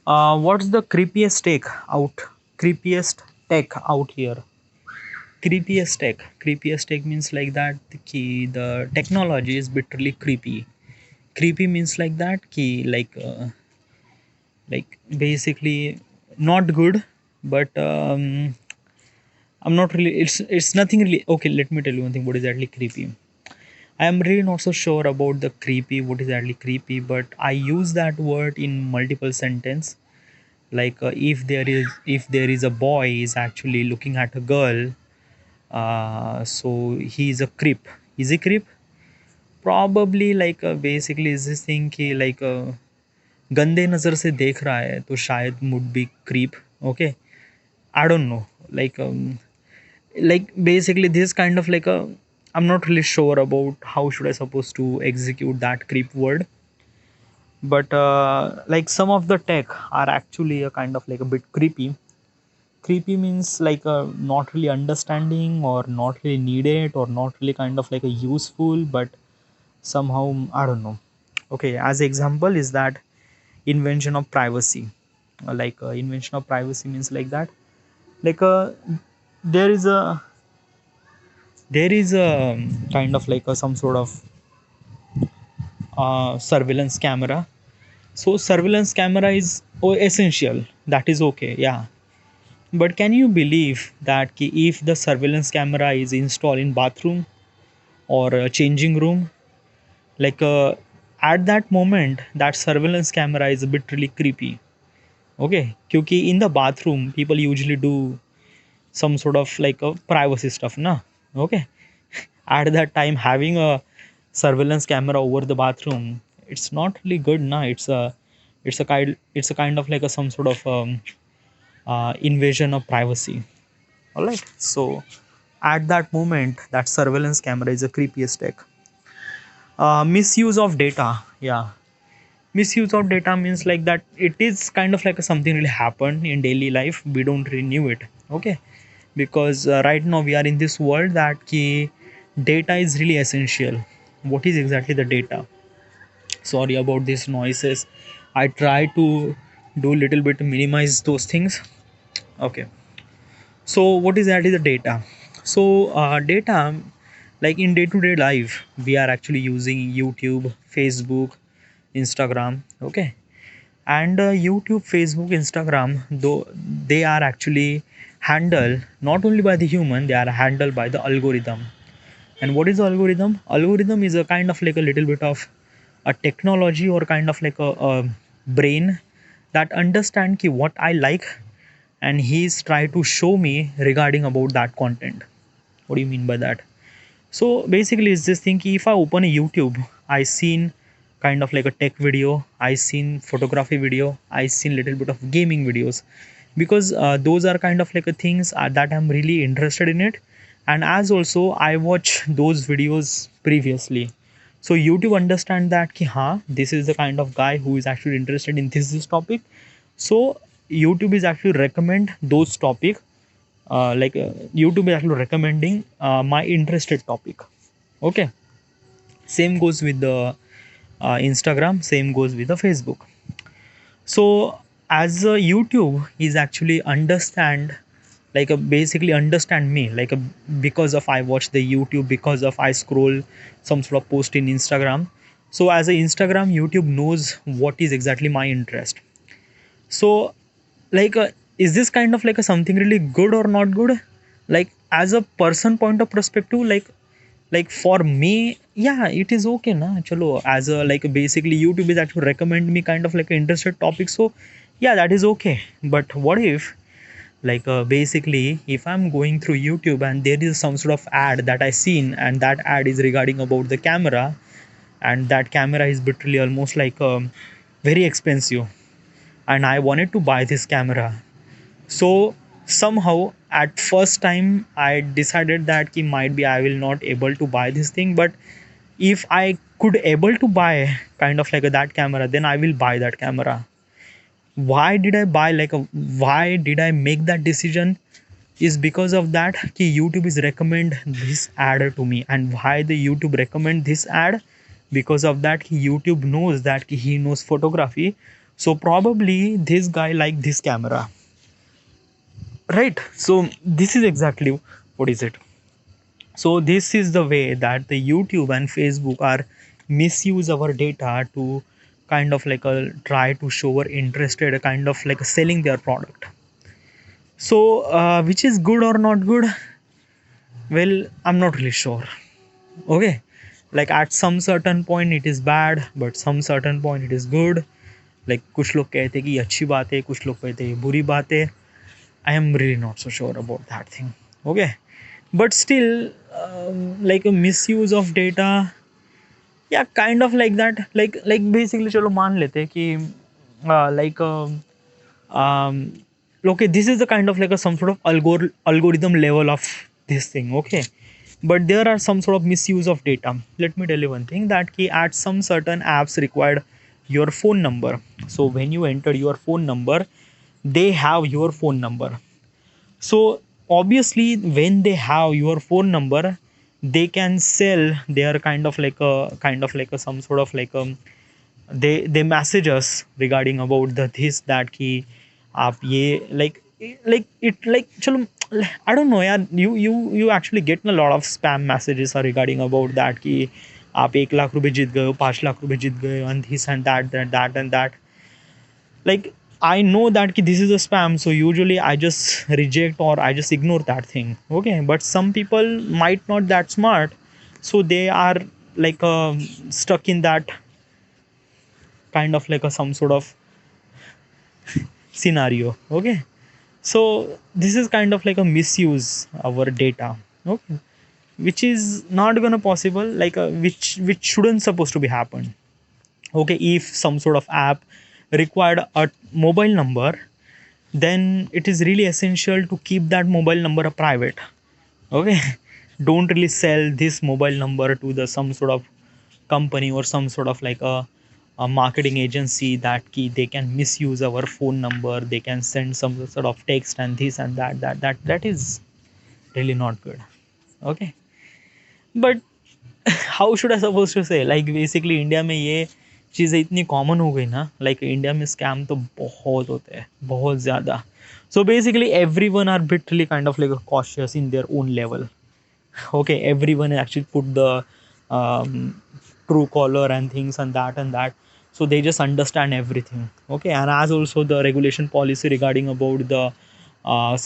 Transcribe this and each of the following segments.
What's the creepiest take out? Creepiest tech out here. Creepiest tech. Creepiest tech means like that. The technology is literally creepy. Creepy means like that. Like basically not good, but I'm not really. It's nothing really. Okay, let me tell you one thing. What is actually creepy? I am really not so sure about the creepy. What is actually creepy? But I use that word in multiple sentence. Like if there is a boy is actually looking at a girl, so he is a creep. Is he creep? Probably like basically is this thing कि like गंदे नज़र से देख रहा है तो शायद would be creep. Okay, I don't know. Like basically this kind of like a, I'm not really sure about how should I supposed to execute that creep word. But like some of the tech are actually a kind of like a bit creepy. Creepy means like not really understanding or not really needed or not really kind of like a useful, but somehow I don't know. Okay, as example is that invention of privacy. Invention of privacy means like that, like there is a kind of like some sort of surveillance camera. So surveillance camera is essential, that is okay, yeah. But can you believe that if the surveillance camera is installed in bathroom or a changing room, like at that moment that surveillance camera is a bit really creepy. Okay, क्योंकि in the bathroom people usually do some sort of like a privacy stuff na. Okay, at that time having a surveillance camera over the bathroom, it's not really good na. It's a kind of like a some sort of invasion of privacy. All right, so at that moment that surveillance camera is a creepiest tech. Misuse of data, yeah. Misuse of data means like that it is kind of like a something really happened in daily life, we don't renew it. Okay, because right now we are in this world that data is really essential. What is exactly the data? Sorry about these noises, I try to do little bit to minimize those things. Okay, so what is that is the data. So data, like in day-to-day life we are actually using YouTube, Facebook, Instagram. Okay, and YouTube, Facebook, Instagram, though they are actually handled not only by the human, they are handled by the algorithm. And what is the algorithm? Algorithm is a kind of like a little bit of a technology or kind of like a brain that understand what I like, and he's try to show me regarding about that content. What do you mean by that? So basically it's this thing if I open a YouTube, I seen kind of like a tech video, I seen photography video, I seen little bit of gaming videos, because those are kind of like a things that I'm really interested in it. And as also I watch those videos previously, so YouTube understand that this is the kind of guy who is actually interested in this topic. So YouTube is actually recommend those topic, YouTube is actually recommending my interested topic. Okay, same goes with the Instagram, same goes with the Facebook. So as a YouTube is actually understand, like a basically understand me, because of I watch the YouTube, because of I scroll some sort of post in Instagram. So as a Instagram, YouTube knows what is exactly my interest. So like is this kind of like a something really good or not good? Like as a person point of perspective, like for me, yeah, it is okay na chalo. As a like basically YouTube is actually recommend me kind of like an interested topic, so yeah, that is okay. But what if basically if I'm going through YouTube and there is some sort of ad that I seen, and that ad is regarding about the camera, and that camera is literally almost like very expensive, and I wanted to buy this camera. So somehow at first time I decided that might be I will not able to buy this thing, but if I could able to buy kind of like that camera, then I will buy that camera. Why did I buy why did I make that decision? Is because of that YouTube is recommend this ad to me. And why the YouTube recommend this ad? Because of that YouTube knows that he knows photography, So probably this guy like this camera, right? So this is exactly what is it. So this is the way that the YouTube and Facebook are misuse our data to kind of like a try to show or interested, kind of like selling their product. So which is good or not good? Well, I'm not really sure. Okay, like at some certain point it is bad, but some certain point it is good. Like कुछ लोग कहते हैं कि अच्छी बात है, कुछ लोग कहते हैं बुरी बात है. I am really not so sure about that thing. Okay, but still, like a misuse of data, yeah, kind of like that. Like basically, चलो मान लेते हैं कि like um, okay, this is the kind of like a some sort of algorithm level of this thing. Okay, but there are some sort of misuse of data. Let me tell you one thing, that key at some certain apps required your phone number. So when you enter your phone number, they have your phone number. So obviously when they have your phone number, they can sell their kind of like a some sort of like they message us regarding about the this that ki आप ये like it like चलो I don't know यार, you actually get a lot of spam messages regarding about that कि आप 1 लाख रुपए जीत गए हो, 5 लाख रुपए जीत गए हो, and this and that and that. Like I know that ki this is a spam, so usually I just reject or I just ignore that thing. Okay, but some people might not that smart, so they are like stuck in that kind of like a some sort of scenario. Okay, so this is kind of like a misuse our data. Okay, which is not gonna possible, like which shouldn't supposed to be happen. Okay, if some sort of app required a mobile number, then it is really essential to keep that mobile number a private. Okay, don't really sell this mobile number to the some sort of company or some sort of like a marketing agency that key they can misuse our phone number, they can send some sort of text and this and that is really not good. Okay, but how should I suppose to say, like basically India में ये चीज़ें इतनी common हो गई ना, like India में scam तो बहुत होते हैं, बहुत ज़्यादा. So basically everyone are बिटली kind of like cautious in their own level. Okay, everyone actually put the true color and things and that, so they just understand everything. Okay, and as also the regulation policy regarding about the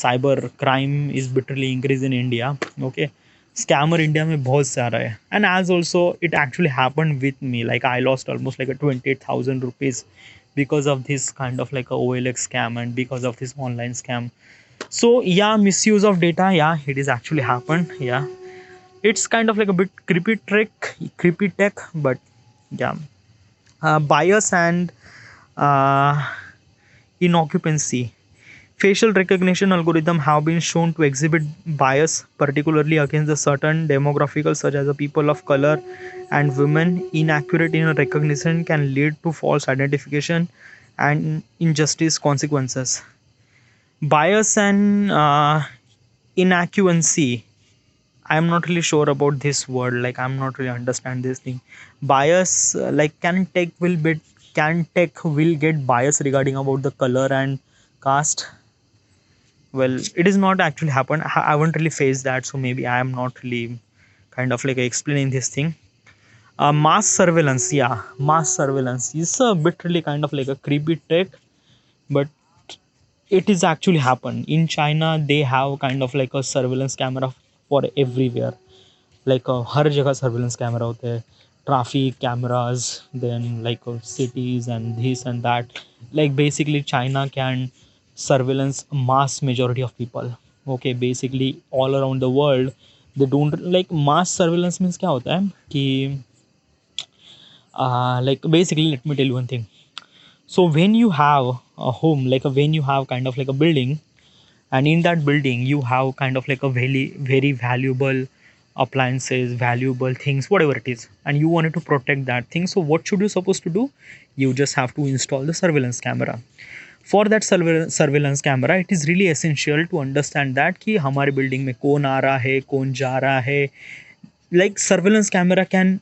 cyber crime is bitterly increase in India. Okay, scammer India में बहुत सारा है, and as also it actually happened with me, like I lost almost like a 28,000 rupees because of this kind of like a OLX scam and because of this online scam. So yeah, misuse of data, yeah, it is actually happened. Yeah, it's kind of like a bit creepy tech, but yeah. Bias and uh, inoccupancy. Facial recognition algorithm have been shown to exhibit bias, particularly against the certain demographics such as the people of color and women. Inaccurate in recognition can lead to false identification and injustice consequences. Bias and inaccuracy. I'm not really sure about this word. Like I'm not really understand this thing. Bias, like can tech will get bias regarding about the color and caste. Well, it is not actually happened. I haven't really faced that, so maybe I am not really kind of like explaining this thing. Mass surveillance, yeah, mass surveillance is a bit really kind of like a creepy tech, but it is actually happen in China. They have kind of like a surveillance camera for everywhere. Like हर जगह surveillance camera होते हैं, traffic cameras, then like cities and this and that. Like basically China can surveillance mass majority of people. Okay, basically all around the world they don't like mass surveillance means क्या होता है कि like basically let me tell you one thing. So when you have a home, like when you have kind of like a building, and in that building you have kind of like a very valuable appliances, valuable things, whatever it is, and you wanted to protect that thing. So what should you supposed to do? You just have to install the surveillance camera. For that surveillance camera, it is really essential to understand that कि हमारे building में कौन आ रहा है, कौन जा रहा है. Like surveillance camera can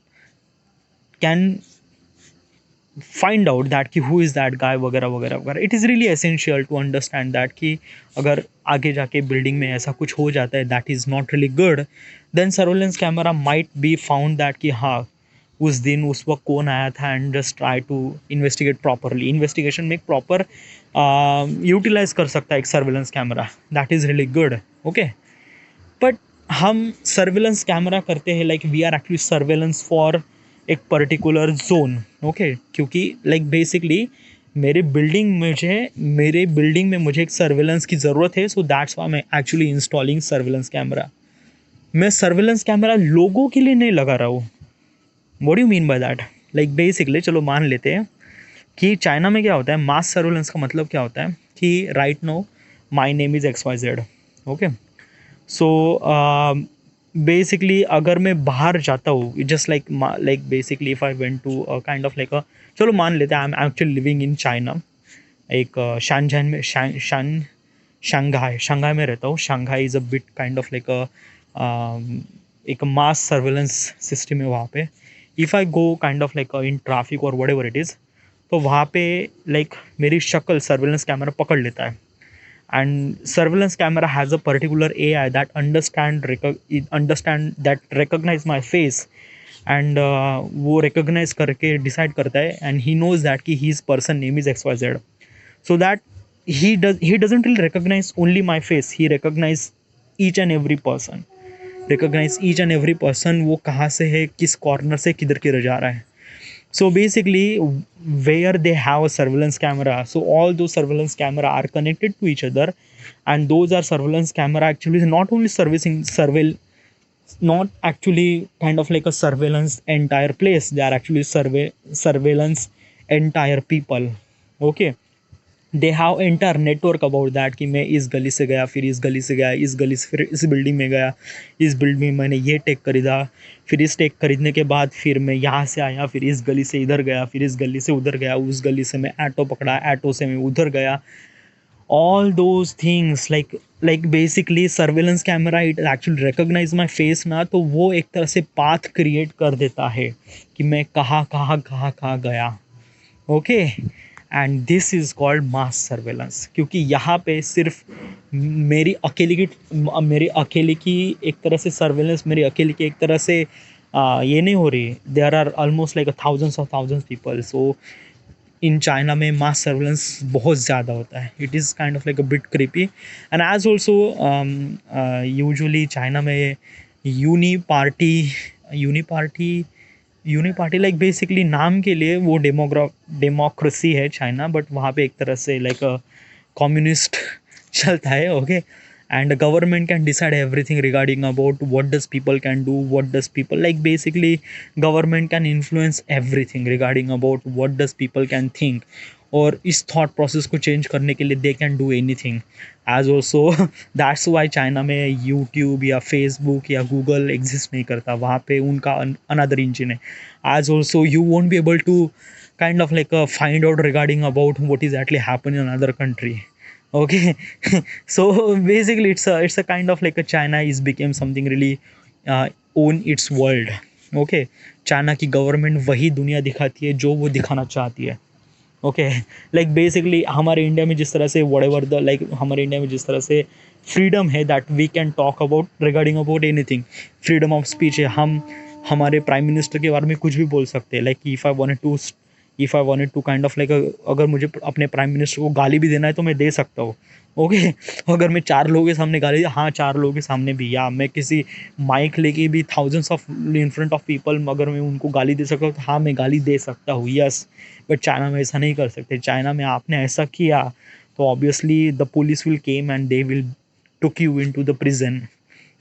find out that कि हु इज़ दैट गाय वगैरह वगैरह वगैरह. It is really essential to understand that कि अगर आगे जाके बिल्डिंग में ऐसा कुछ हो जाता है that is not really good, then surveillance camera might be found that कि हाँ उस दिन उस वक्त कौन आया था, and just try to investigate properly. Investigation में एक प्रॉपर यूटिलाइज कर सकता है एक surveillance camera. That is really good. Okay, but हम सर्वेलेंस कैमरा करते हैं like we are actually surveillance for एक पर्टिकुलर जोन. ओके, क्योंकि लाइक बेसिकली मेरे बिल्डिंग में मुझे एक सर्वेलेंस की ज़रूरत है, सो दैट्स वाई मैं एक्चुअली इंस्टॉलिंग सर्वेलेंस कैमरा. मैं सर्वेलेंस कैमरा लोगों के लिए नहीं लगा रहा हूँ. What do mean by that? Like basically चलो मान लेते हैं कि चाइना में क्या होता है, मास सर्वेलेंस का मतलब क्या होता है कि right no my name is XYZ. Okay, so basically अगर मैं बाहर जाता हूँ, just like basically if I went to kind of like चलो मान लेते हैं I am actually living in China. एक शानजहान में शंघाई में रहता हूँ. Shanghai is a bit kind of like एक मास सर्वेलेंस सिस्टम है वहाँ पे. If I go kind of like in traffic और वट एवर इट इज़, तो वहाँ पे लाइक मेरी शक्ल सर्वेलेंस कैमरा पकड़ लेता है. And surveillance camera has a particular AI that understand that recognize my face, and वो recognize करके decide करता है, and he knows that कि his person name is XYZ, so that he doesn't really recognize only my face, he recognize each and every person, वो कहाँ से है, किस कॉर्नर से किधर किधर जा रहा है. So basically, where they have a surveillance camera, so all those surveillance camera are connected to each other, and those are surveillance camera actually not only not actually kind of like a surveillance entire place. They are actually surveillance entire people. Okay, they have entire network about that कि मैं इस गली से गया, फिर इस गली से गया, इस गली से फिर इस बिल्डिंग में गया, इस बिल्डिंग में मैंने ये टेक खरीदा, फिर इस टेक खरीदने के बाद फिर मैं यहाँ से आया, फिर इस गली से इधर गया, फिर इस गली से उधर गया, उस गली से मैं ऑटो पकड़ा, ऑटो से मैं उधर गया. All those things like basically surveillance camera it actually recognize my face ना, तो वो एक तरह से पाथ क्रिएट कर देता है कि मैं कहाँ कहाँ कहाँ कहाँ गया. Okay, and this is called mass surveillance, क्योंकि यहाँ पे सिर्फ मेरी अकेले की एक तरह से सर्वेलेंस, मेरी अकेले की एक तरह से ये नहीं हो रही. There are almost like thousands people. So in China में मास सर्वेलेंस बहुत ज़्यादा होता है. It is kind of like a bit creepy. And as also usually China में यूनी पार्टी लाइक बेसिकली नाम के लिए वो डेमोक्रेसी है चाइना, बट वहाँ पे एक तरह से लाइक कम्युनिस्ट चलता है. Okay, and government can decide everything regarding about what does people can do, what does people like basically government can influence everything regarding about what does people can think, और इस thought process को change करने के लिए they can do anything. As also that's why China में YouTube या Facebook या Google exist नहीं करता. वहाँ पे उनका अनदर इंजन है. As also you won't be able to kind of like find out regarding about what is actually happening in another country. Okay, so basically it's a kind of like a China is became something really own its world. Okay, China की government वही दुनिया दिखाती है जो वो दिखाना चाहती है. ओके, लाइक बेसिकली हमारे इंडिया में जिस तरह से हमारे इंडिया में जिस तरह से फ्रीडम है that we can talk about regarding about anything, freedom of speech है. हम हमारे प्राइम मिनिस्टर के बारे में कुछ भी बोल सकते हैं. Like if I wanted to kind of like अगर मुझे अपने प्राइम मिनिस्टर को गाली भी देना है तो मैं दे सकता हूँ. ओके, अगर मैं 4 लोगों के सामने गाली, हाँ 4 लोगों के सामने भी, या मैं किसी माइक लेके भी thousands of in front of people अगर मैं उनको गाली दे सकता हूँ तो हाँ मैं गाली दे सकता हूँ. यस, बट चाइना में ऐसा नहीं कर सकते. चाइना में आपने ऐसा किया तो obviously the police will came and they will took you into the prison.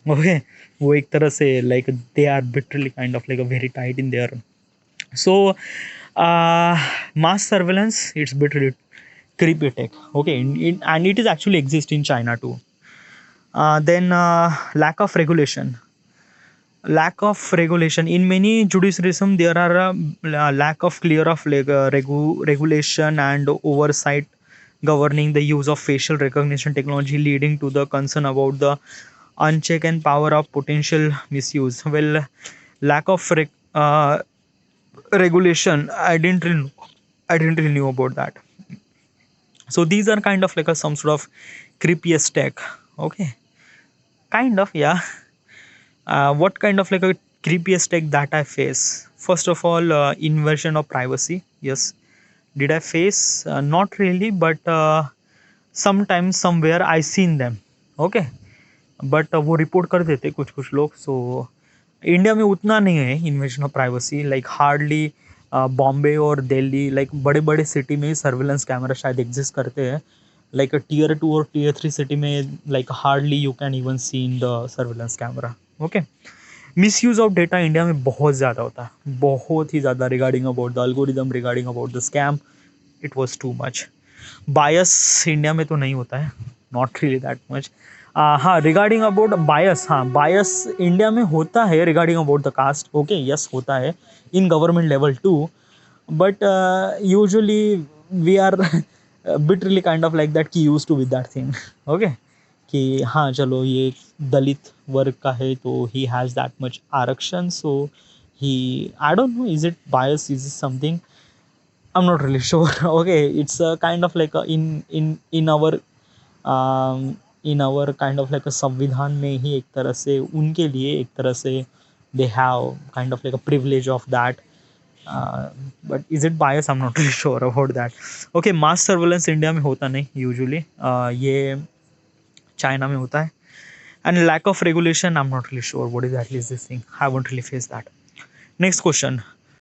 Okay, वो एक तरह से like they are literally kind of like a very tight in there. So mass surveillance, it's bit creepy tech. Okay, and it is actually exist in China too. Then lack of regulation in many jurisdictions there are lack of clear of regulation and oversight governing the use of facial recognition technology, leading to the concern about the unchecked and power of potential misuse. Well, lack of regulation, I didn't really know I didn't really knew about that. So these are kind of like a some sort of creepiest tech. Okay, kind of, yeah. What kind of like a creepiest tech that I face? First of all, invasion of privacy. Yes. Did I face? Not really, but sometimes somewhere I seen them. Okay. But वो report कर देते कुछ कुछ लोग. So India में उतना नहीं है invasion of privacy, like hardly Bombay और दिल्ली, लाइक बड़े बड़े सिटी में सर्विलेंस कैमरा शायद एग्जिस्ट करते हैं. लाइक टीयर 2 और टीयर 3 सिटी में like hardly you can even see in the surveillance camera. Okay. Misuse of data India में बहुत ज़्यादा होता है, बहुत ही ज़्यादा, regarding about the algorithm, regarding about the scam. It was too much. Bias India में तो नहीं होता है, नॉट रियली दैट मच. हाँ, रिगार्डिंग अबाउट बायस, हाँ बायस इंडिया में होता है regarding about the caste. Okay, yes होता है in government level too. But usually we are bitterly kind of like that कि use to with that thing. Okay, कि हाँ चलो ये दलित वर्ग का है तो ही हैज़ दैट मच आरक्षण, so he, I don't know, is it bias, is it something, I'm not really sure. Okay, it's a kind of like a in our kind of like a संविधान में ही एक तरह से उनके लिए एक तरह से they have kind of like a privilege of that. But is it bias? I'm not really sure about that. Okay, mass surveillance India में होता नहीं यूजुअली, ये चाइना में होता है. And lack of regulation, I'm not really sure what exactly is this thing. I won't really face that. Next question.